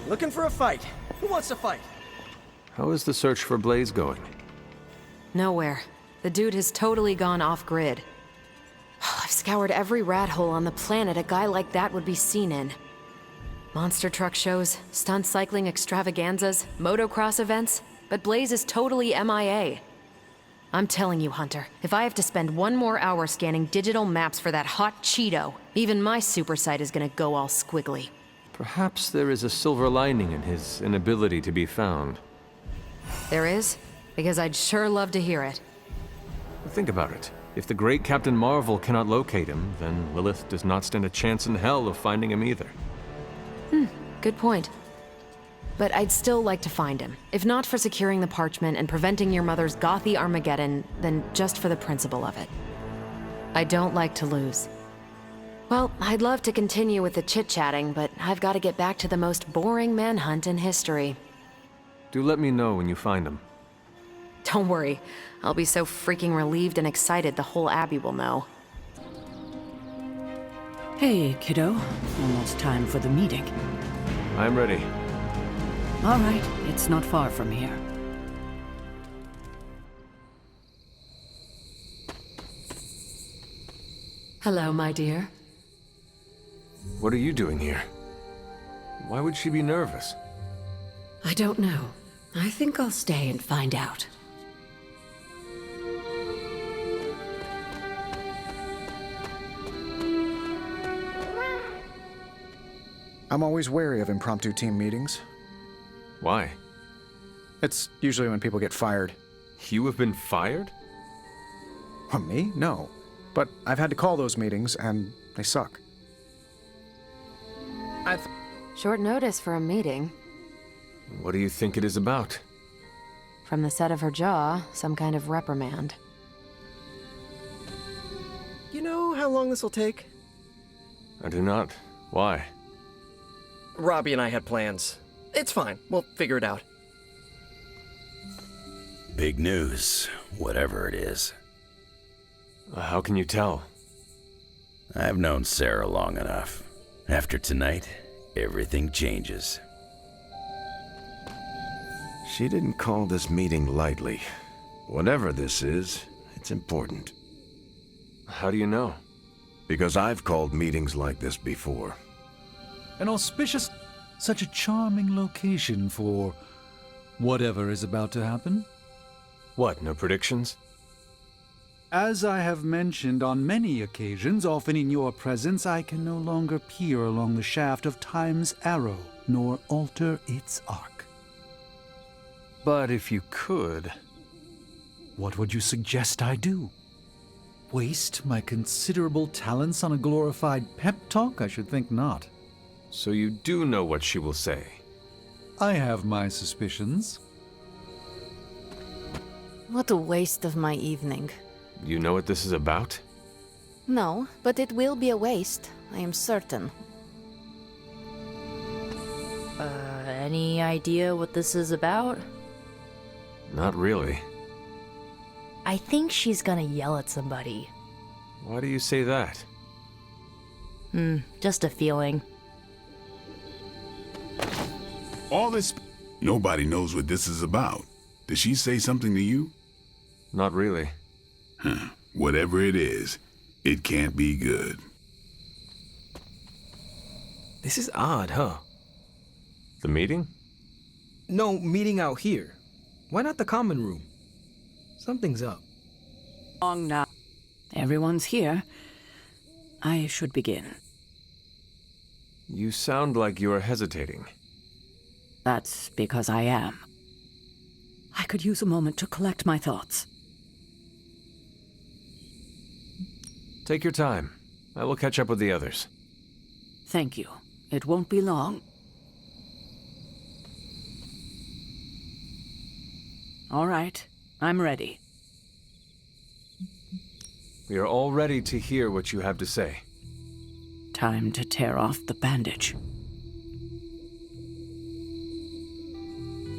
Looking for a fight. Who wants to fight? How is the search for Blaze going? Nowhere. The dude has totally gone off-grid. I've scoured every rat hole on the planet a guy like that would be seen in. Monster truck shows, stunt cycling extravaganzas, motocross events, but Blaze is totally MIA. I'm telling you, Hunter, if I have to spend one more hour scanning digital maps for that hot Cheeto, even my super sight is gonna go all squiggly. Perhaps there is a silver lining in his inability to be found. There is? Because I'd sure love to hear it. Think about it. If the great Captain Marvel cannot locate him, then Lilith does not stand a chance in hell of finding him either. Good point. But I'd still like to find him. If not for securing the parchment and preventing your mother's gothy Armageddon, then just for the principle of it. I don't like to lose. Well, I'd love to continue with the chit-chatting, but I've got to get back to the most boring manhunt in history. Do let me know when you find him. Don't worry. I'll be so freaking relieved and excited the whole Abbey will know. Hey, kiddo. Almost time for the meeting. I'm ready. All right, it's not far from here. Hello, my dear. What are you doing here? Why would she be nervous? I don't know. I think I'll stay and find out. I'm always wary of impromptu team meetings. Why? It's usually when people get fired. You have been fired? Me? No. But I've had to call those meetings, and they suck. Short notice for a meeting. What do you think it is about? From the set of her jaw, some kind of reprimand. You know how long this will take? I do not. Why? Robbie and I had plans. It's fine. We'll figure it out. Big news, whatever it is. How can you tell? I've known Sarah long enough. After tonight, everything changes. She didn't call this meeting lightly. Whatever this is, it's important. How do you know? Because I've called meetings like this before. An auspicious, such a charming location for whatever is about to happen. What, no predictions? As I have mentioned on many occasions, often in your presence, I can no longer peer along the shaft of time's arrow, nor alter its arc. But if you could... What would you suggest I do? Waste my considerable talents on a glorified pep talk? I should think not. So you do know what she will say? I have my suspicions. What a waste of my evening. You know what this is about? No, but it will be a waste, I am certain. Any idea what this is about? Not really. I think she's gonna yell at somebody. Why do you say that? Just a feeling. All this... Nobody knows what this is about. Did she say something to you? Not really. Whatever it is, it can't be good. This is odd, huh? The meeting? No, meeting out here. Why not the common room? Something's up. Long now. Everyone's here. I should begin. You sound like you are hesitating. That's because I am. I could use a moment to collect my thoughts. Take your time. I will catch up with the others. Thank you. It won't be long. All right, I'm ready. We are all ready to hear what you have to say. Time to tear off the bandage.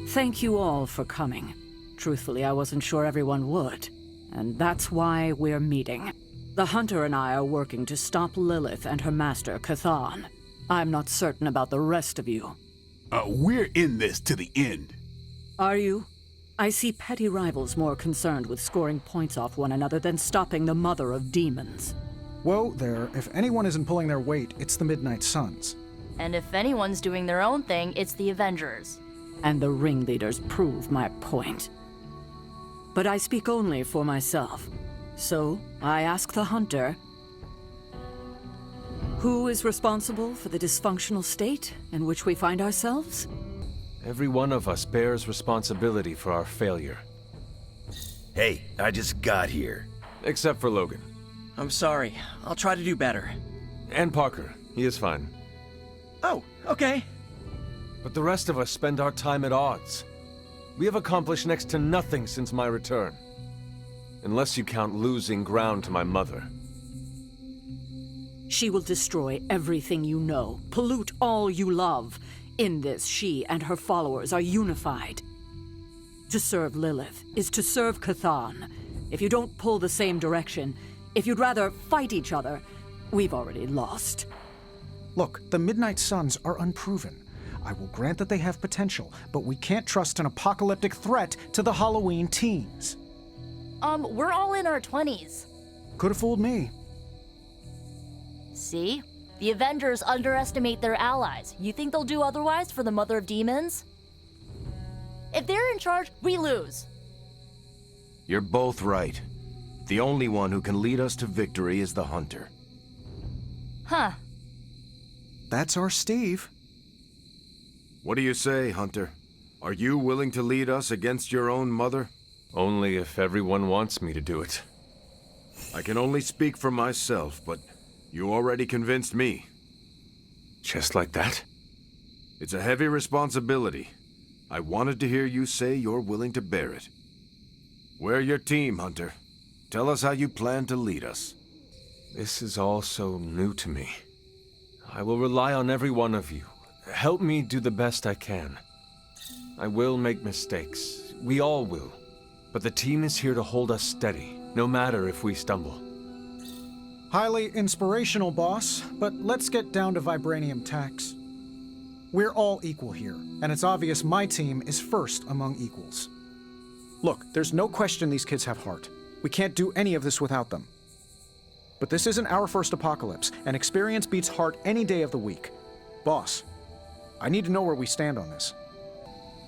Thank you all for coming. Truthfully, I wasn't sure everyone would. And that's why we're meeting. The Hunter and I are working to stop Lilith and her master, Chthon. I'm not certain about the rest of you. We're in this to the end. Are you? I see petty rivals more concerned with scoring points off one another than stopping the mother of demons. Whoa there, if anyone isn't pulling their weight, it's the Midnight Suns. And if anyone's doing their own thing, it's the Avengers. And the ringleaders prove my point. But I speak only for myself. So, I ask the Hunter, who is responsible for the dysfunctional state in which we find ourselves? Every one of us bears responsibility for our failure. Hey, I just got here. Except for Logan. I'm sorry. I'll try to do better. And Parker. He is fine. Oh, okay. But the rest of us spend our time at odds. We have accomplished next to nothing since my return. Unless you count losing ground to my mother. She will destroy everything you know, pollute all you love. In this, she and her followers are unified. To serve Lilith is to serve Chthon. If you don't pull the same direction, if you'd rather fight each other, we've already lost. Look, the Midnight Suns are unproven. I will grant that they have potential, but we can't trust an apocalyptic threat to the Halloween teens. We're all in our 20s. Could have fooled me. See? The Avengers underestimate their allies. You think they'll do otherwise for the Mother of Demons? If they're in charge, we lose. You're both right. The only one who can lead us to victory is the Hunter. Huh. That's our Steve. What do you say, Hunter? Are you willing to lead us against your own mother? Only if everyone wants me to do it. I can only speak for myself, but you already convinced me. Just like that? It's a heavy responsibility. I wanted to hear you say you're willing to bear it. We're your team, Hunter. Tell us how you plan to lead us. This is all so new to me. I will rely on every one of you. Help me do the best I can. I will make mistakes. We all will. But the team is here to hold us steady, no matter if we stumble. Highly inspirational, boss, but let's get down to vibranium tax. We're all equal here, and it's obvious my team is first among equals. Look, there's no question these kids have heart. We can't do any of this without them. But this isn't our first apocalypse, and experience beats heart any day of the week. Boss, I need to know where we stand on this.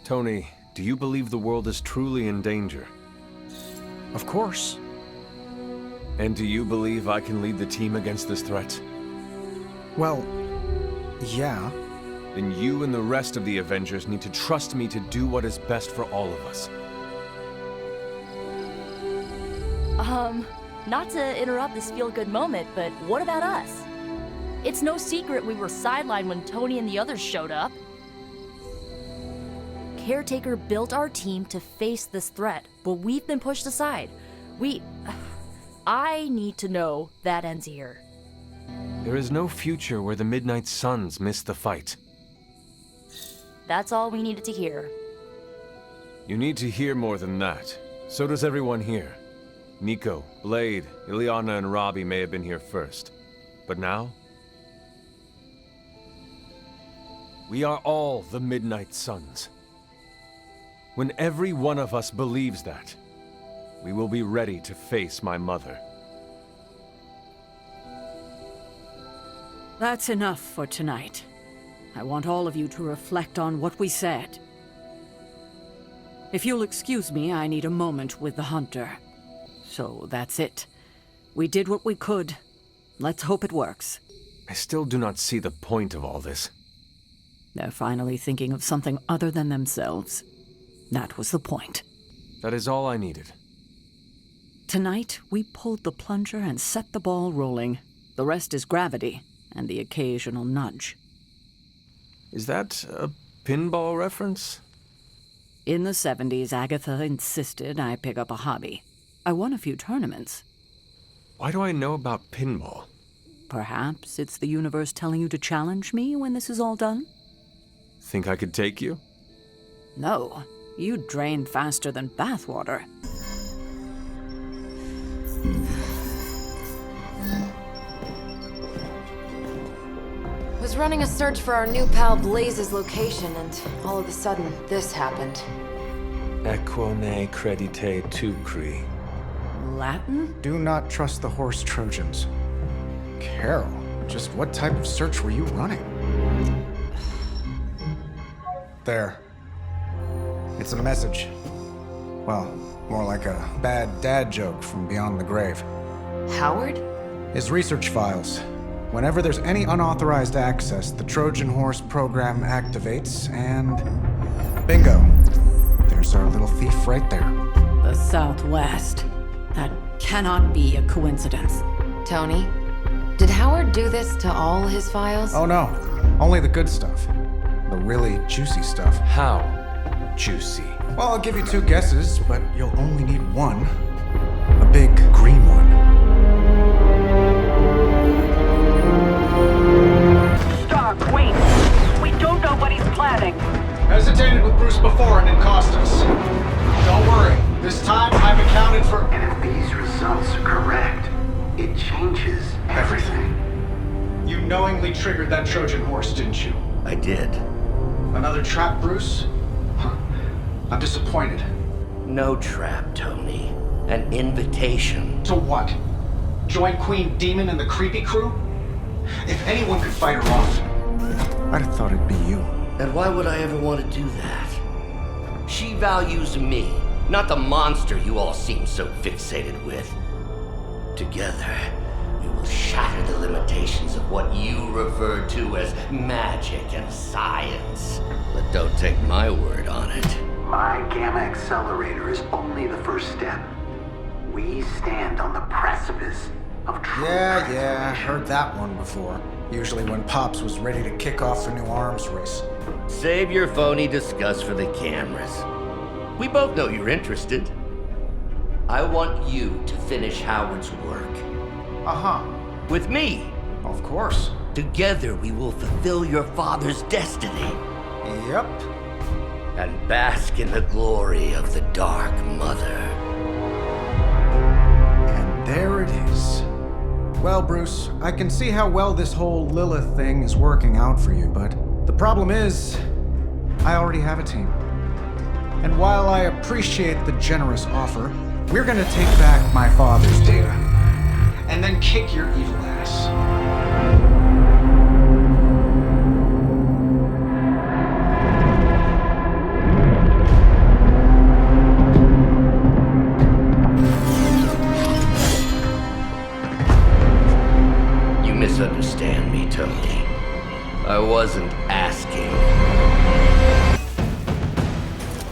Tony, do you believe the world is truly in danger? Of course. And do you believe I can lead the team against this threat? Well, yeah. Then you and the rest of the Avengers need to trust me to do what is best for all of us. Not to interrupt this feel-good moment, but what about us? It's no secret we were sidelined when Tony and the others showed up. Caretaker built our team to face this threat, but we've been pushed aside. I need to know that ends here. There is no future where the Midnight Suns miss the fight. That's all we needed to hear. You need to hear more than that. So does everyone here. Nico, Blade, Ileana, and Robbie may have been here first. But now? We are all the Midnight Suns. When every one of us believes that, we will be ready to face my mother. That's enough for tonight. I want all of you to reflect on what we said. If you'll excuse me, I need a moment with the Hunter. So that's it. We did what we could. Let's hope it works. I still do not see the point of all this. They're finally thinking of something other than themselves. That was the point. That is all I needed. Tonight, we pulled the plunger and set the ball rolling. The rest is gravity and the occasional nudge. Is that a pinball reference? In the 70s, Agatha insisted I pick up a hobby. I won a few tournaments. Why do I know about pinball? Perhaps it's the universe telling you to challenge me when this is all done? Think I could take you? No. You drain faster than bathwater. Was running a search for our new pal Blaze's location, and all of a sudden, this happened. Equone credite tucri. Latin? Do not trust the horse Trojans. Carol, just what type of search were you running? There. It's a message. Well, more like a bad dad joke from beyond the grave. Howard? His research files. Whenever there's any unauthorized access, the Trojan Horse program activates, and bingo. There's our little thief right there. The Southwest. That cannot be a coincidence. Tony, did Howard do this to all his files? Oh no, only the good stuff. The really juicy stuff. How juicy? Well, I'll give you 2 guesses, but you'll only need one. A big green one. Stark, wait! We don't know what he's planning. Hesitated with Bruce before and it cost us. Don't worry, this time I've accounted for... And if these results are correct, it changes everything. You knowingly triggered that Trojan horse, didn't you? I did. Another trap, Bruce? Huh. I'm disappointed. No trap, Tony. An invitation. To what? Join Queen Demon and the Creepy Crew? If anyone could fight her off, I'd have thought it'd be you. And why would I ever want to do that? She values me, not the monster you all seem so fixated with. Together, we will shatter the limitations of what you refer to as magic and science. But don't take my word on it. My Gamma Accelerator is only the first step. We stand on the precipice of true Yeah, heard that one before. Usually when Pops was ready to kick off a new arms race. Save your phony disgust for the cameras. We both know you're interested. I want you to finish Howard's work. Uh-huh. With me. Of course. Together we will fulfill your father's destiny. Yep. And bask in the glory of the Dark Mother. And there it is. Well, Bruce, I can see how well this whole Lilith thing is working out for you, but the problem is, I already have a team. And while I appreciate the generous offer, we're gonna take back my father's data, and then kick your evil ass. You misunderstand me, Tony. I wasn't asking.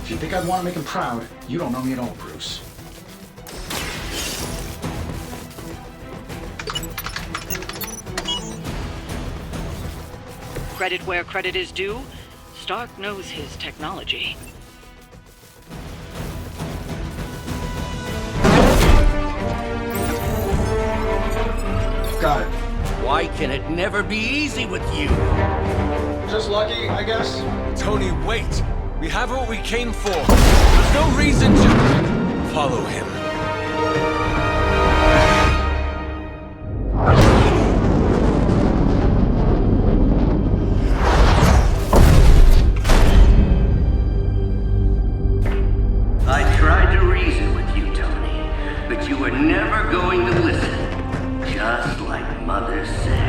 If you think I'd want to make him proud, you don't know me at all, Bruce. Credit where credit is due. Stark knows his technology. Got it. Why can it never be easy with you? Just lucky, I guess. Tony, wait! We have what we came for. There's no reason to follow him. I tried to reason with you, Tony, but you were never going to listen. Just like Mother said.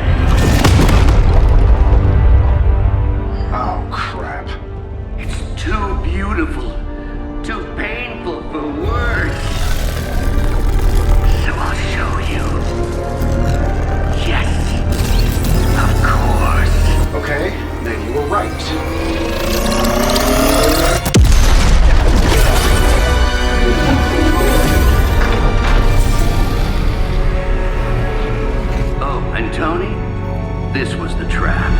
Oh, crap. It's too beautiful, too painful for words. So I'll show you. Yes, of course. Okay, then you were right. Oh, and Tony, this was the trap.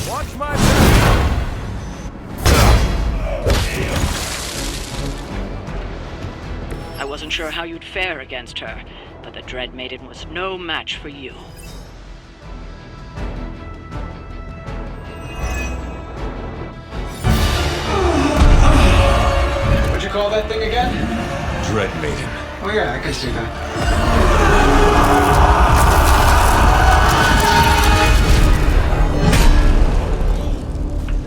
Watch my back! I wasn't sure how you'd fare against her. but the Dread Maiden was no match for you. What'd you call that thing again? Dread Maiden. Oh yeah, I can see that.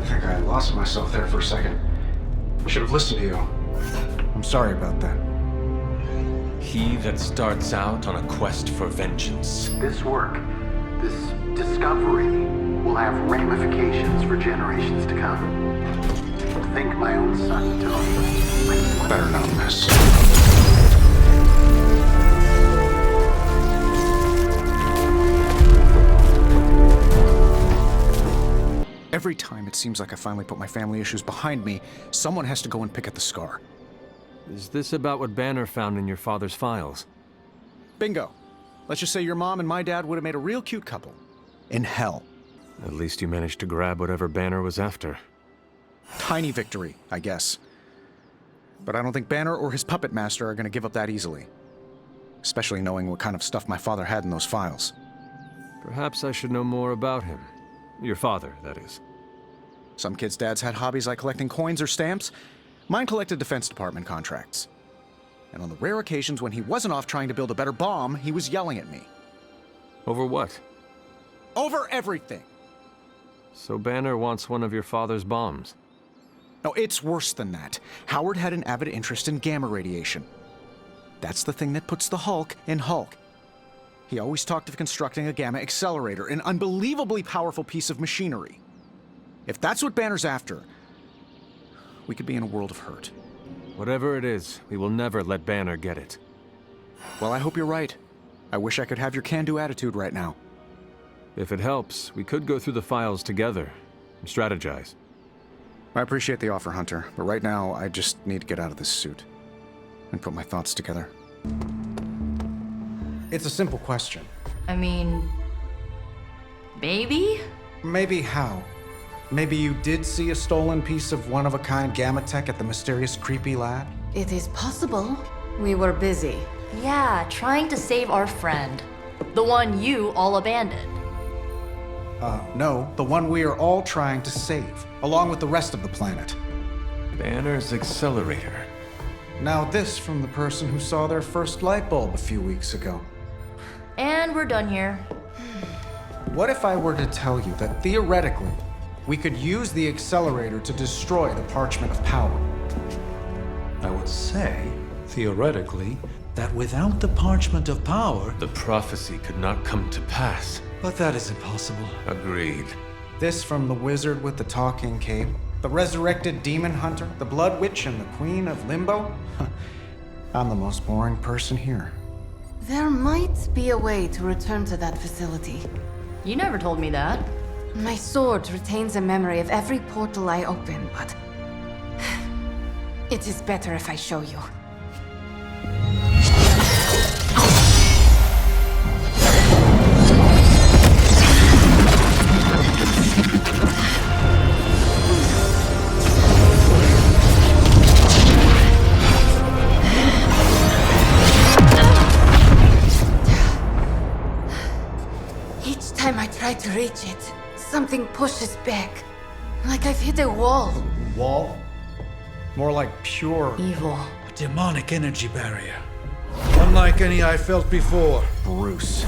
I think I lost myself there for a second. I should have listened to you. I'm sorry about that. He that starts out on a quest for vengeance. This work, this discovery, will have ramifications for generations to come. Think my own son, Tony. Better not miss. Every time it seems like I finally put my family issues behind me, someone has to go and pick at the scar. Is this about what Banner found in your father's files? Bingo. Let's just say your mom and my dad would have made a real cute couple. In hell. At least you managed to grab whatever Banner was after. Tiny victory, I guess. But I don't think Banner or his puppet master are going to give up that easily. Especially knowing what kind of stuff my father had in those files. Perhaps I should know more about him. Your father, that is. Some kids' dads had hobbies like collecting coins or stamps. Mine collected Defense Department contracts. And on the rare occasions when he wasn't off trying to build a better bomb, he was yelling at me. Over what? Over everything! So Banner wants one of your father's bombs. No, it's worse than that. Howard had an avid interest in gamma radiation. That's the thing that puts the Hulk in Hulk. He always talked of constructing a gamma accelerator, an unbelievably powerful piece of machinery. If that's what Banner's after, we could be in a world of hurt. Whatever it is, we will never let Banner get it. Well, I hope you're right. I wish I could have your can-do attitude right now. If it helps, we could go through the files together and strategize. I appreciate the offer, Hunter, but right now I just need to get out of this suit and put my thoughts together. It's a simple question. I mean, maybe? Maybe how? Maybe you did see a stolen piece of one-of-a-kind gamma tech at the mysterious creepy lab? It is possible. We were busy. Yeah, trying to save our friend. The one you all abandoned. No, the one we are all trying to save, along with the rest of the planet. Banner's accelerator. Now this from the person who saw their first light bulb a few weeks ago. And we're done here. What if I were to tell you that theoretically, we could use the accelerator to destroy the Parchment of Power? I would say, theoretically, that without the Parchment of Power... The prophecy could not come to pass. But that is impossible. Agreed. This from the wizard with the talking cape, the resurrected demon hunter, the blood witch, and the queen of limbo? I'm the most boring person here. There might be a way to return to that facility. You never told me that. My sword retains a memory of every portal I open, but... it is better if I show you. Each time I try to reach it, something pushes back. Like I've hit a wall. Wall? More like pure... evil. A demonic energy barrier. Unlike any I felt before. Bruce.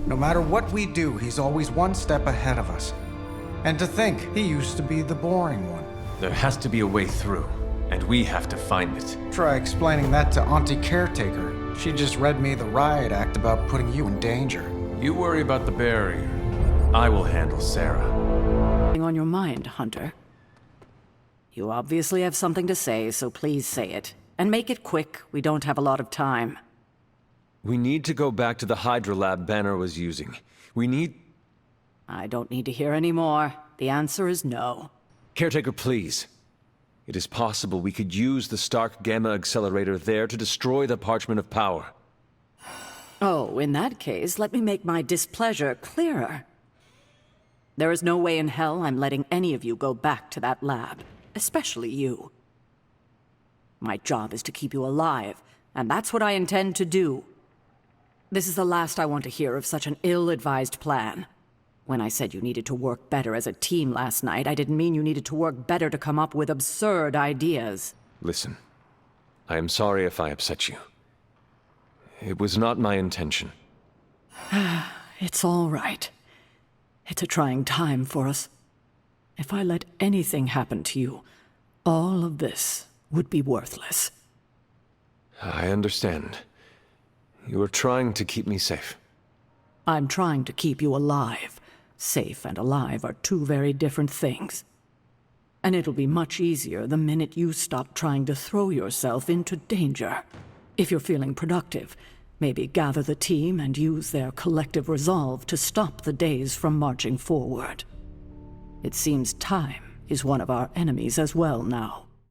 No matter what we do, he's always one step ahead of us. And to think, he used to be the boring one. There has to be a way through, and we have to find it. Try explaining that to Auntie Caretaker. She just read me the riot act about putting you in danger. You worry about the barrier. I will handle Sarah. On your mind, Hunter. You obviously have something to say, so please say it. And make it quick. We don't have a lot of time. We need to go back to the Hydra lab Banner was using. We need... I don't need to hear any more. The answer is no. Caretaker, please. It is possible we could use the Stark Gamma Accelerator there to destroy the Parchment of Power. Oh, in that case, let me make my displeasure clearer. There is no way in hell I'm letting any of you go back to that lab, especially you. My job is to keep you alive, and that's what I intend to do. This is the last I want to hear of such an ill-advised plan. When I said you needed to work better as a team last night, I didn't mean you needed to work better to come up with absurd ideas. Listen, I am sorry if I upset you. It was not my intention. It's all right. It's a trying time for us. If I let anything happen to you, all of this would be worthless. I understand. You are trying to keep me safe. I'm trying to keep you alive. Safe and alive are two very different things. And it'll be much easier the minute you stop trying to throw yourself into danger. If you're feeling productive, maybe gather the team and use their collective resolve to stop the days from marching forward. It seems time is one of our enemies as well now.